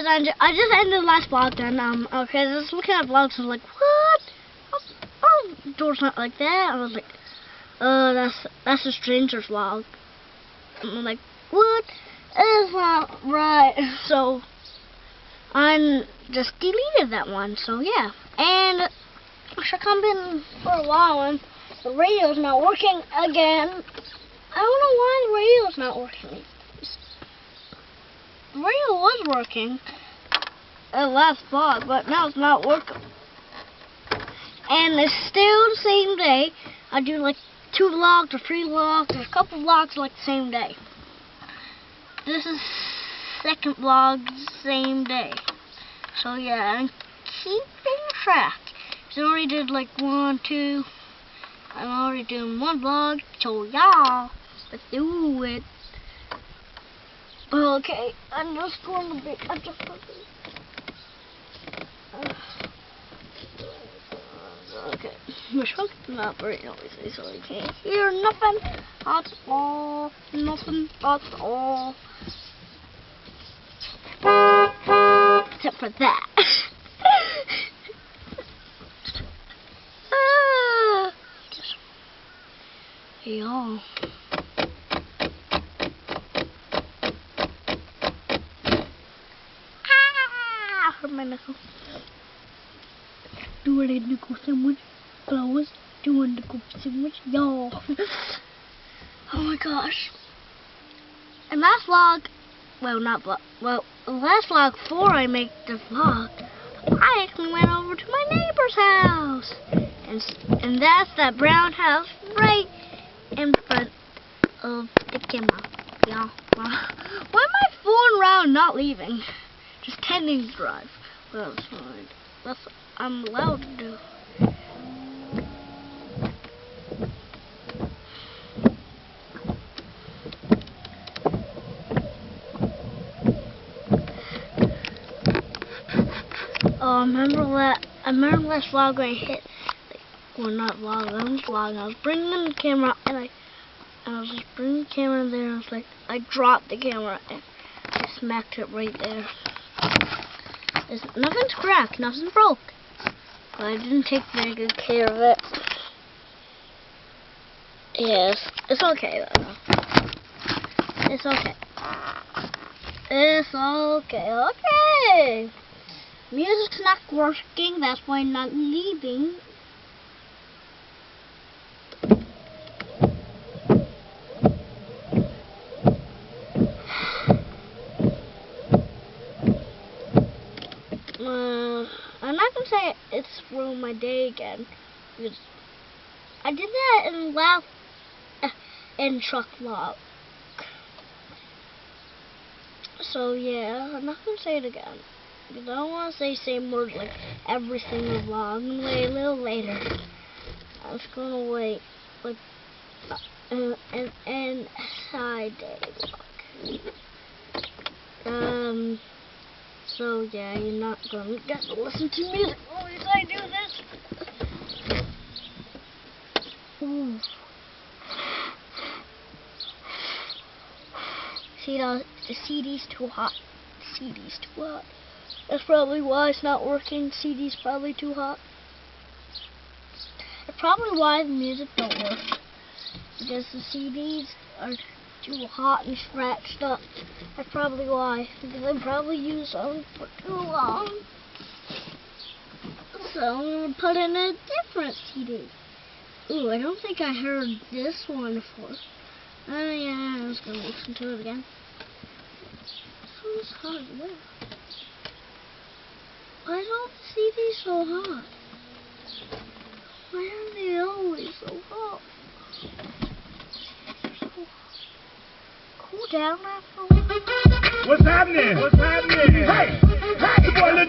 guys, I just ended the last vlog then. Okay, I was looking at vlogs and I was like, what? Oh, the door's not like that. I was like, that's a stranger's vlog. I'm like, what? It's not right. So I just deleted that one. So yeah, and I should come in for a while and the radio's not working again. I don't know why the radio's not working. The radio was working at last vlog, but now it's not working. And it's still the same day. I do like 2 vlogs or 3 vlogs or a couple vlogs like the same day. This is second vlog same day. So yeah, I'm keeping track. So I already did like 1, 2. I'm already doing 1 vlog. So y'all, let's do it. Okay, I'm just going to be. Okay, my trunk's not very noisy, so you can't hear nothing at all. Nothing at all. Except for that. Y'all. Hurt my knuckle. Doing a nickel sandwich. Flowers. Doing the nickel sandwich. Y'all. Oh my gosh. And last vlog, well, not vlog, well, last vlog before I make the vlog, I actually went over to my neighbor's house. And that's that brown house right in front of the camera. Y'all. Why am I fooling around not leaving? Just tending to drive. Well, that's fine. That's what I'm allowed to do. Oh, I remember last vlog when I hit, well, not vlog, I was vlogging. I was bringing the camera and I was just bringing the camera in there. And I was like, I dropped the camera and I smacked it right there. Nothing's cracked, nothing's broke. But I didn't take very good care of it. Yes, it's okay though. It's okay. It's okay. Okay. Music's not working, that's why I'm not leaving. I'm not gonna say it's ruined my day again, because I did that in last truck vlog. So yeah, I'm not gonna say it again, because I don't want to say the same words like every single vlog. I'm gonna wait a little later. I was gonna wait like an side day vlog. So yeah, you're not gonna get to listen to music while I do this. Ooh. See, the CD's too hot. CD's too hot. That's probably why it's not working. CD's probably too hot. That's probably why the music don't work. Because the CDs are too hot and scratched up. That's probably why. Because I probably used them for too long. So I'm going to put in a different CD. Ooh, I don't think I heard this one before. Oh yeah, I was going to listen to it again. This one's hot as well. Why is all the CDs so hot? Why are they always so hot? Cool down after a while. What's happening? What's happening? Hey! Hey!